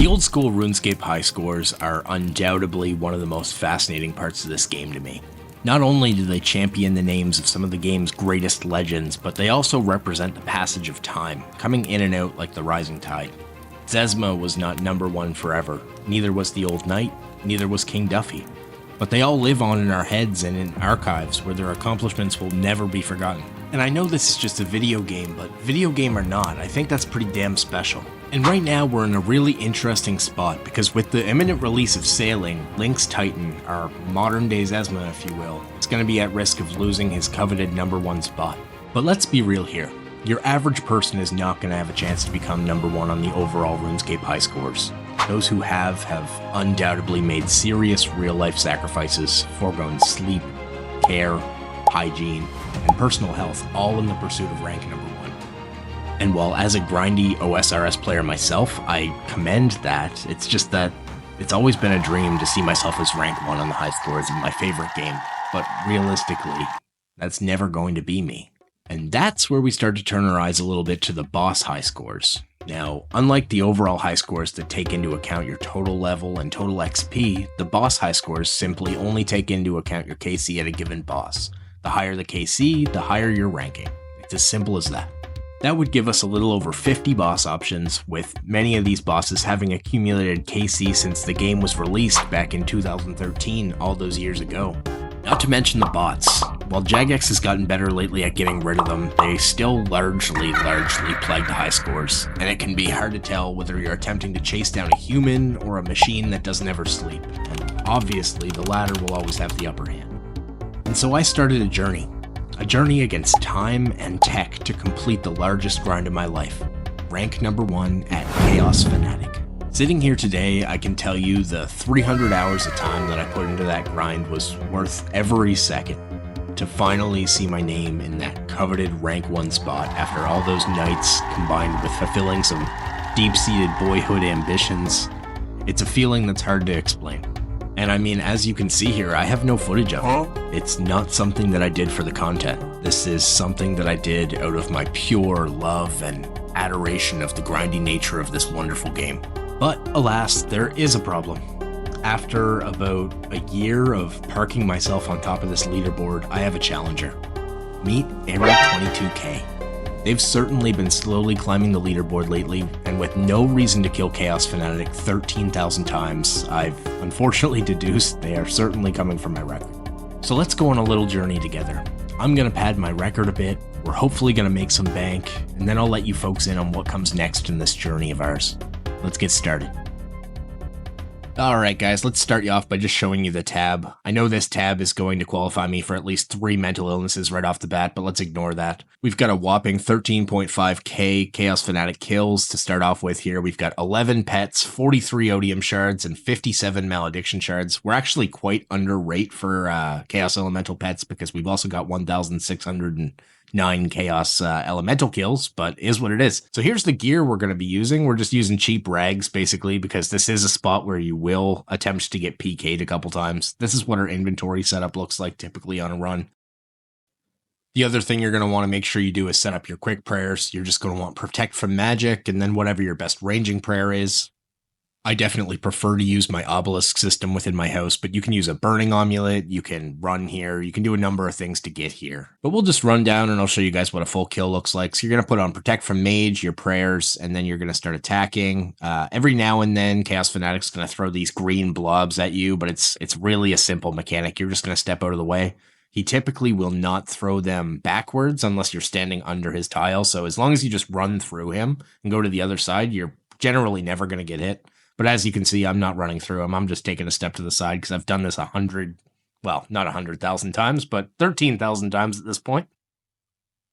The old school RuneScape high scores are undoubtedly one of the most fascinating parts of this game to me. Not only do they champion the names of some of the game's greatest legends, but they also represent the passage of time, coming in and out like the rising tide. Zezma was not number one forever, neither was the Old Knight, neither was King Duffy. But they all live on in our heads and in archives where their accomplishments will never be forgotten. And I know this is just a video game, but video game or not, I think that's pretty damn special. And right now we're in a really interesting spot because with the imminent release of Sailing, Link's Titan, our modern day Zezma if you will, is going to be at risk of losing his coveted #1 spot. But let's be real here. Your average person is not going to have a chance to become #1 on the overall RuneScape high scores. Those who have undoubtedly made serious real-life sacrifices, foregone sleep, care, hygiene, and personal health, all in the pursuit of rank #1. And while as a grindy OSRS player myself, I commend that, it's just that it's always been a dream to see myself as rank 1 on the high scores in my favorite game. But realistically, that's never going to be me. And that's where we start to turn our eyes a little bit to the boss high scores. Now, unlike the overall high scores that take into account your total level and total XP, the boss high scores simply only take into account your KC at a given boss. The higher the KC, the higher your ranking. It's as simple as that. That would give us a little over 50 boss options, with many of these bosses having accumulated KC since the game was released back in 2013, all those years ago. Not to mention the bots. While Jagex has gotten better lately at getting rid of them, they still largely plague the high scores, and it can be hard to tell whether you're attempting to chase down a human or a machine that doesn't ever sleep, and obviously the latter will always have the upper hand. And so I started a journey against time and tech to complete the largest grind of my life, rank #1 at Chaos Fanatic. Sitting here today, I can tell you the 300 hours of time that I put into that grind was worth every second to finally see my name in that coveted rank 1 spot after all those nights combined with fulfilling some deep-seated boyhood ambitions. It's a feeling that's hard to explain. And I mean, as you can see here, I have no footage of it. It's not something that I did for the content. This is something that I did out of my pure love and adoration of the grindy nature of this wonderful game. But alas, there is a problem. After about a year of parking myself on top of this leaderboard, I have a challenger. Meet Arrow22K. They've certainly been slowly climbing the leaderboard lately, and with no reason to kill Chaos Fanatic 13,000 times, I've unfortunately deduced they are certainly coming for my record. So let's go on a little journey together. I'm gonna pad my record a bit, we're hopefully gonna make some bank, and then I'll let you folks in on what comes next in this journey of ours. Let's get started. Alright guys, let's start you off by just showing you the tab. I know this tab is going to qualify me for at least 3 mental illnesses right off the bat, but let's ignore that. We've got a whopping 13.5k Chaos Fanatic kills to start off with here. We've got 11 pets, 43 Odium shards, and 57 Malediction shards. We're actually quite under rate for Chaos Elemental pets because we've also got 1,609 Chaos Elemental kills, but is what it is. So here's the gear we're going to be using. We're just using cheap rags, basically, because this is a spot where you will attempt to get PK'd a couple times. This is what our inventory setup looks like typically on a run. The other thing you're going to want to make sure you do is set up your quick prayers. You're just going to want Protect from Magic, and then whatever your best ranging prayer is. I definitely prefer to use my obelisk system within my house, but you can use a burning amulet, you can run here, you can do a number of things to get here. But we'll just run down and I'll show you guys what a full kill looks like. So you're going to put on Protect from Mage, your prayers, and then you're going to start attacking. Every now and then, Chaos Fanatic's going to throw these green blobs at you, but it's really a simple mechanic. You're just going to step out of the way. He typically will not throw them backwards unless you're standing under his tile. So as long as you just run through him and go to the other side, you're generally never going to get hit. But as you can see, I'm not running through him. I'm just taking a step to the side because I've done this 100, well, not 100,000 times, but 13,000 times at this point.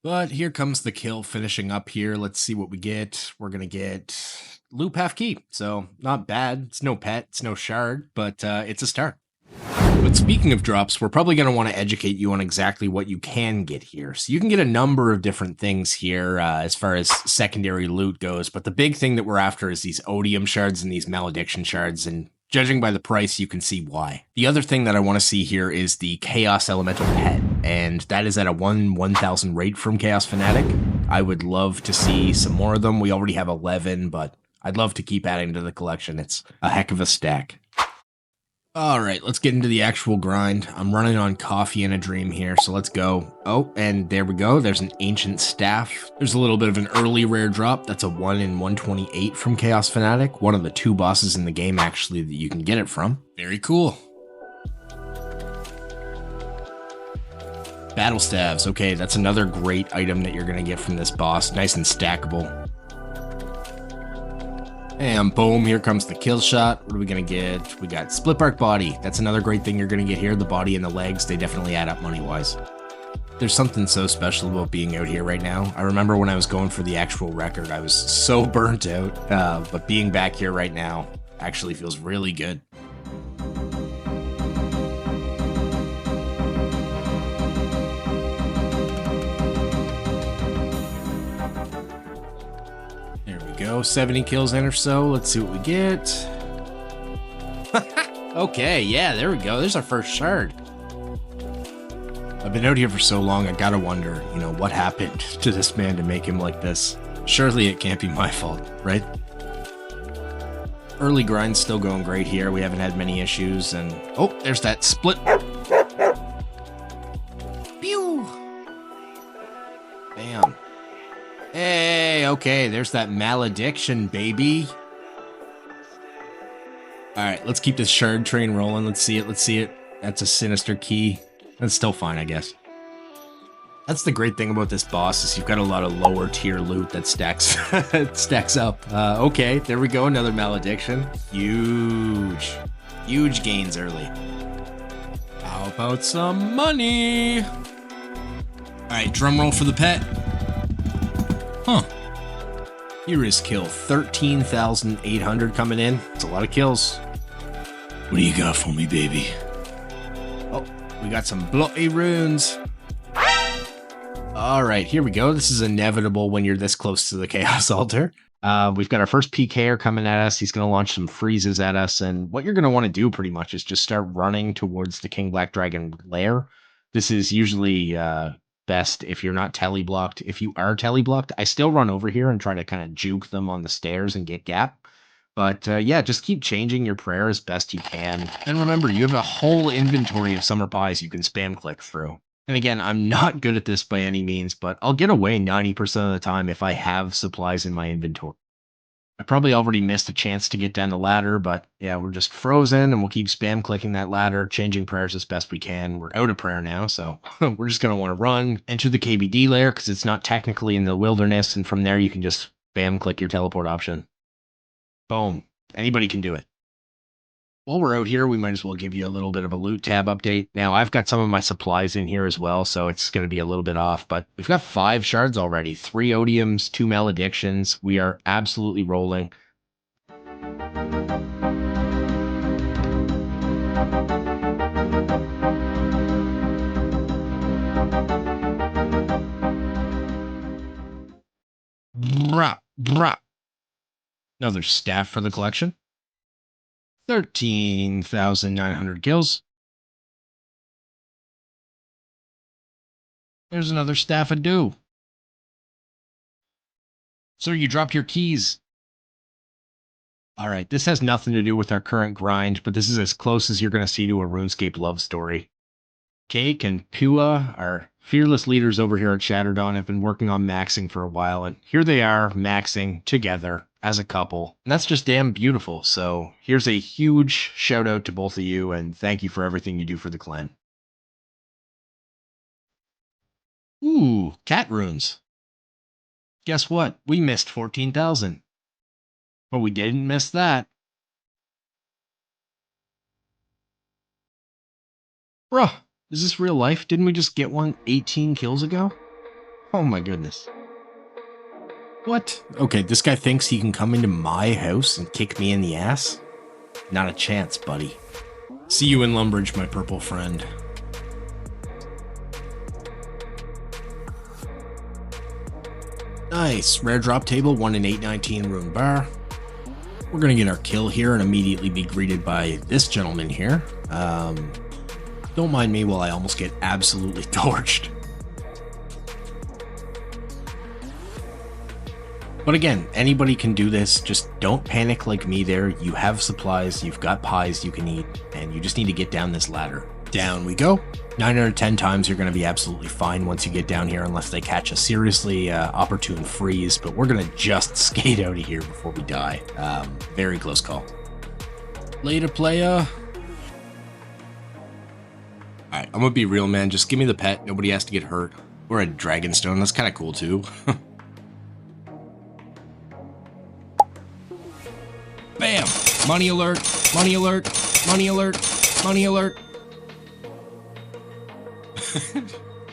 But here comes the kill finishing up here. Let's see what we get. We're going to get Loop Half Key. So not bad. It's no pet. It's no shard, but it's a start. But speaking of drops, we're probably going to want to educate you on exactly what you can get here. So you can get a number of different things here as far as secondary loot goes, but the big thing that we're after is these Odium shards and these Malediction shards, and judging by the price, you can see why. The other thing that I want to see here is the Chaos Elemental pet, and that is at a 1,000 rate from Chaos Fanatic. I would love to see some more of them. We already have 11, but I'd love to keep adding to the collection. It's a heck of a stack. All right, let's get into the actual grind. I'm running on coffee and a dream here, so let's go. Oh, and there we go. There's an ancient staff. There's a little bit of an early rare drop. That's a 1 in 128 from Chaos Fanatic. One of the 2 bosses in the game, actually, that you can get it from. Very cool. Battle staves. Okay, that's another great item that you're going to get from this boss. Nice and stackable. And boom, here comes the kill shot. What are we going to get? We got split bark body. That's another great thing you're going to get here. The body and the legs, they definitely add up money-wise. There's something so special about being out here right now. I remember when I was going for the actual record, I was so burnt out. But being back here right now actually feels really good. Go 70 kills in or so. Let's see what we get. Okay, yeah, there we go. There's our first shard. I've been out here for so long, I gotta wonder, you know, what happened to this man to make him like this? Surely it can't be my fault, right? Early grind's still going great here. We haven't had many issues, and oh, there's that split. Pew! Bam. Hey, okay, there's that malediction, baby. Alright, let's keep this shard train rolling. Let's see it. That's a sinister key. That's still fine, I guess. That's the great thing about this boss, is you've got a lot of lower tier loot that stacks up. Okay, there we go, another malediction. Huge gains early. How about some money? Alright, drum roll for the pet. Huh. Here is kill 13,800 coming in. It's a lot of kills. What do you got for me, baby? Oh, we got some bloody runes. All right, here we go. This is inevitable when you're this close to the Chaos Altar. We've got our first PKer coming at us. He's going to launch some freezes at us. And what you're going to want to do pretty much is just start running towards the King Black Dragon lair. This is usually best if you're not telly blocked. If you are telly blocked, I still run over here and try to kind of juke them on the stairs and get gap. But yeah, just keep changing your prayer as best you can. And remember, you have a whole inventory of summer pies you can spam click through. And again, I'm not good at this by any means, but I'll get away 90% of the time if I have supplies in my inventory. I probably already missed a chance to get down the ladder, but yeah, we're just frozen and we'll keep spam clicking that ladder, changing prayers as best we can. We're out of prayer now, so we're just going to want to run, enter the KBD layer because it's not technically in the wilderness, and from there you can just spam click your teleport option. Boom. Anybody can do it. While we're out here, we might as well give you a little bit of a loot tab update. Now, I've got some of my supplies in here as well, so it's going to be a little bit off, but we've got 5 shards already, 3 odiums, 2 maledictions. We are absolutely rolling. Brah, brah. Another staff for the collection. 13,900 kills. There's another staff of dew. Sir, you dropped your keys. Alright, this has nothing to do with our current grind, but this is as close as you're going to see to a RuneScape love story. Cake and Pua, our fearless leaders over here at Shatterdawn, have been working on maxing for a while, and here they are, maxing together as a couple. And that's just damn beautiful, so here's a huge shout out to both of you, and thank you for everything you do for the clan. Ooh, cat runes. Guess what? We missed 14,000. But we didn't miss that. Bruh, is this real life? Didn't we just get one 18 kills ago? Oh my goodness. What? Okay, this guy thinks he can come into my house and kick me in the ass? Not a chance, buddy. See you in Lumbridge, my purple friend. Nice. Rare drop table, 1 in 819 rune bar. We're going to get our kill here and immediately be greeted by this gentleman here. Don't mind me while I almost get absolutely torched. But again, anybody can do this. Just don't panic like me there. You have supplies, you've got pies you can eat, and you just need to get down this ladder. Down we go. 9 out of 10 times you're going to be absolutely fine once you get down here, unless they catch a seriously opportune freeze, but we're going to just skate out of here before we die. Very close call. Later, playa. Alright, I'm going to be real, man. Just give me the pet. Nobody has to get hurt. Or a Dragonstone. That's kind of cool, too. Bam! Money alert! Money alert! Money alert! Money alert!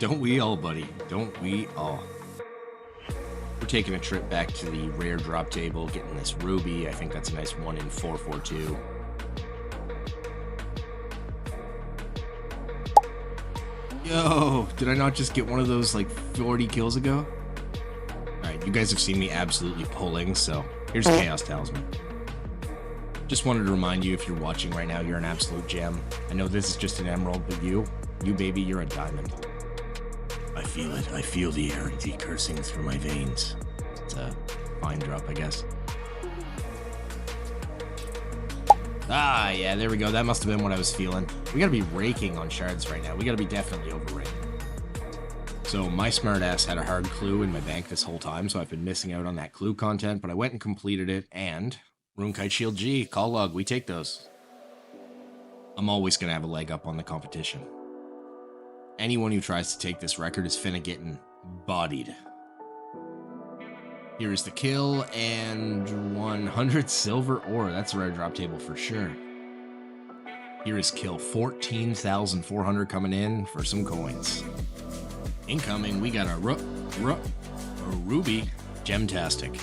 Don't we all, buddy? Don't we all? We're taking a trip back to the rare drop table, getting this ruby. I think that's a nice 1 in 442. Yo, did I not just get one of those like 40 kills ago? Alright, you guys have seen me absolutely pulling, so here's Chaos Talisman. Just wanted to remind you, if you're watching right now, you're an absolute gem. I know this is just an emerald, but you baby, you're a diamond. I feel it. I feel the energy coursing through my veins. It's a fine drop, I guess. Ah, yeah, there we go. That must have been what I was feeling. We gotta be raking on shards right now. We gotta be definitely over-raking. So my smartass had a hard clue in my bank this whole time, so I've been missing out on that clue content, but I went and completed it, and Runekite Shield G, call log, we take those. I'm always gonna have a leg up on the competition. Anyone who tries to take this record is finna getting bodied. Here is the kill, and 100 silver ore. That's a rare drop table for sure. Here is kill, 14,400 coming in for some coins. Incoming, we got a ruby gemtastic.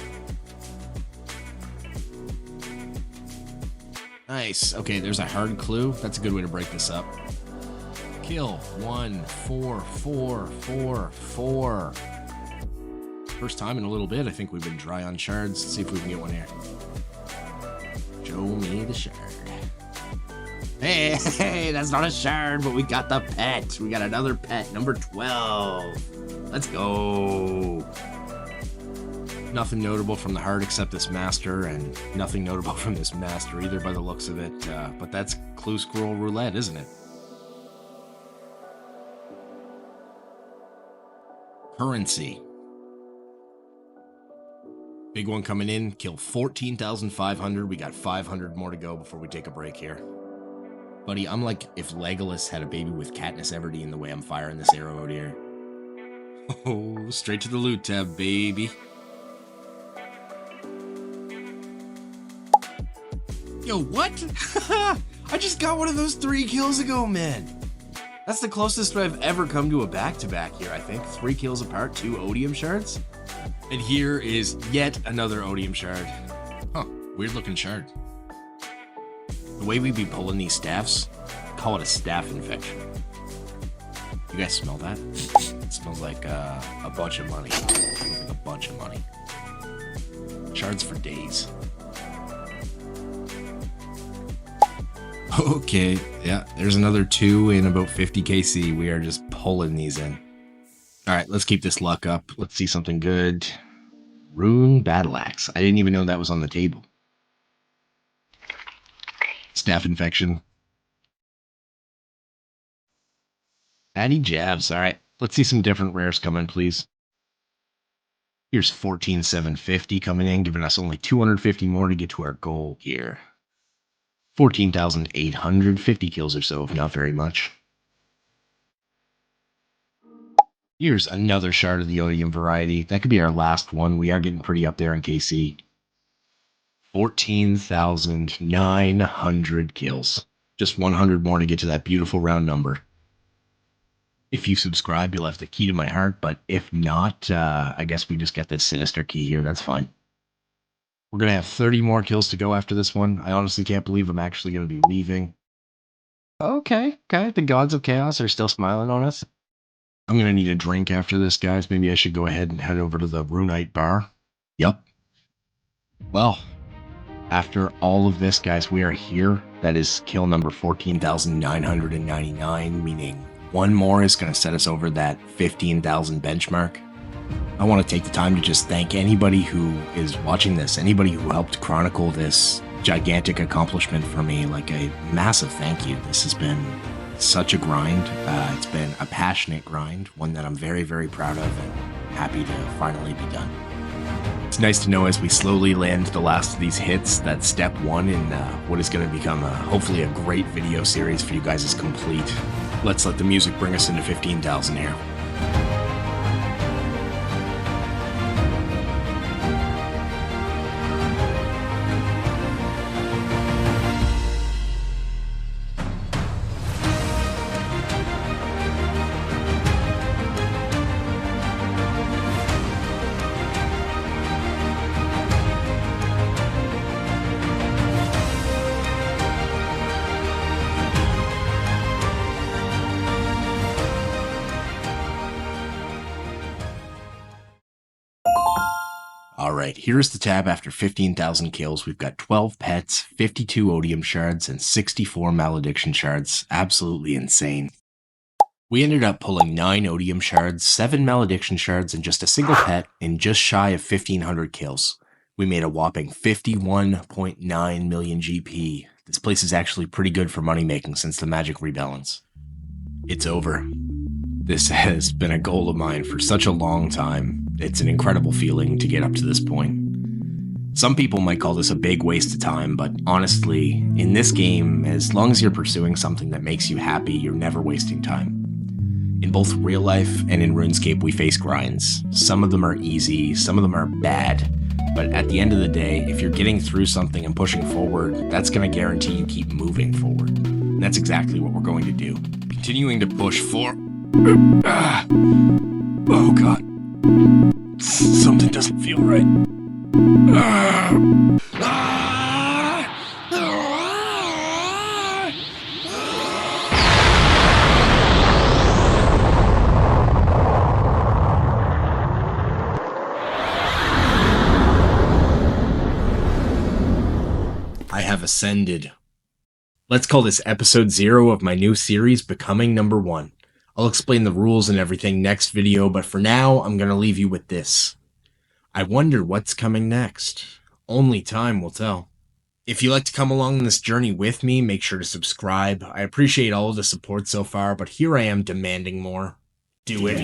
Nice. Okay, there's a hard clue. That's a good way to break this up. Kill 1 4 4 4 4. First time in a little bit. I think we've been dry on shards. Let's see if we can get one here. Show me the shard. Hey, that's not a shard, but we got the pet. We got another pet, number 12. Let's go. Nothing notable from the heart except this master, and nothing notable from this master either by the looks of it. But that's Clue Scroll Roulette, isn't it? Currency. Big one coming in, kill 14,500. We got 500 more to go before we take a break here. Buddy, I'm like if Legolas had a baby with Katniss Everdeen the way I'm firing this arrow out here. Oh, straight to the loot tab, baby. Yo, what? I just got one of those 3 kills ago, man. That's the closest I've ever come to a back-to-back here, I think. 3 kills apart, 2 Odium shards. And here is yet another Odium shard. Huh, weird looking shard. The way we be pulling these staffs, call it a staff infection. You guys smell that? It smells like a bunch of money. It smells like a bunch of money. Shards for days. Okay, yeah, there's another 2 in about 50 KC. We are just pulling these in. Alright, let's keep this luck up. Let's see something good. Rune Battle Axe. I didn't even know that was on the table. Staff infection. Addy Jabs. Alright, let's see some different rares come in, please. Here's 14,750 coming in, giving us only 250 more to get to our goal here. 14,800, 50 kills or so, if not very much. Here's another shard of the Odium variety. That could be our last one. We are getting pretty up there in KC. 14,900 kills. Just 100 more to get to that beautiful round number. If you subscribe, you'll have the key to my heart, but if not, I guess we just get this sinister key here. That's fine. We're going to have 30 more kills to go after this one. I honestly can't believe I'm actually going to be leaving. Okay. The gods of chaos are still smiling on us. I'm going to need a drink after this, guys. Maybe I should go ahead and head over to the Runite bar. Yup. Well, after all of this, guys, we are here. That is kill number 14,999, meaning one more is going to set us over that 15,000 benchmark. I want to take the time to just thank anybody who is watching this, anybody who helped chronicle this gigantic accomplishment for me. Like, a massive thank you. This has been such a grind. It's been a passionate grind, one that I'm very, very proud of and happy to finally be done. It's nice to know as we slowly land the last of these hits that step one in what is going to become hopefully a great video series for you guys is complete. Let's let the music bring us into 15,000 here. Alright, here's the tab after 15,000 kills. We've got 12 pets, 52 odium shards, and 64 malediction shards. Absolutely insane. We ended up pulling 9 odium shards, 7 malediction shards, and just a single pet in just shy of 1,500 kills. We made a whopping 51.9 million GP. This place is actually pretty good for money making since the magic rebalance. It's over. This has been a goal of mine for such a long time. It's an incredible feeling to get up to this point. Some people might call this a big waste of time, but honestly, in this game, as long as you're pursuing something that makes you happy, you're never wasting time. In both real life and in RuneScape, we face grinds. Some of them are easy, some of them are bad, but at the end of the day, if you're getting through something and pushing forward, that's going to guarantee you keep moving forward. And that's exactly what we're going to do. Continuing to push forward. Oh god. Something doesn't feel right. I have ascended. Let's call this episode 0 of my new series, Becoming Number 1. I'll explain the rules and everything next video, but for now, I'm going to leave you with this. I wonder what's coming next. Only time will tell. If you'd like to come along this journey with me, make sure to subscribe. I appreciate all of the support so far, but here I am demanding more. Do it.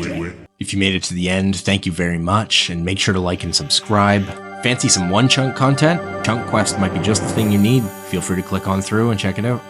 If you made it to the end, thank you very much, and make sure to like and subscribe. Fancy some one-chunk content? Chunk Quest might be just the thing you need. Feel free to click on through and check it out.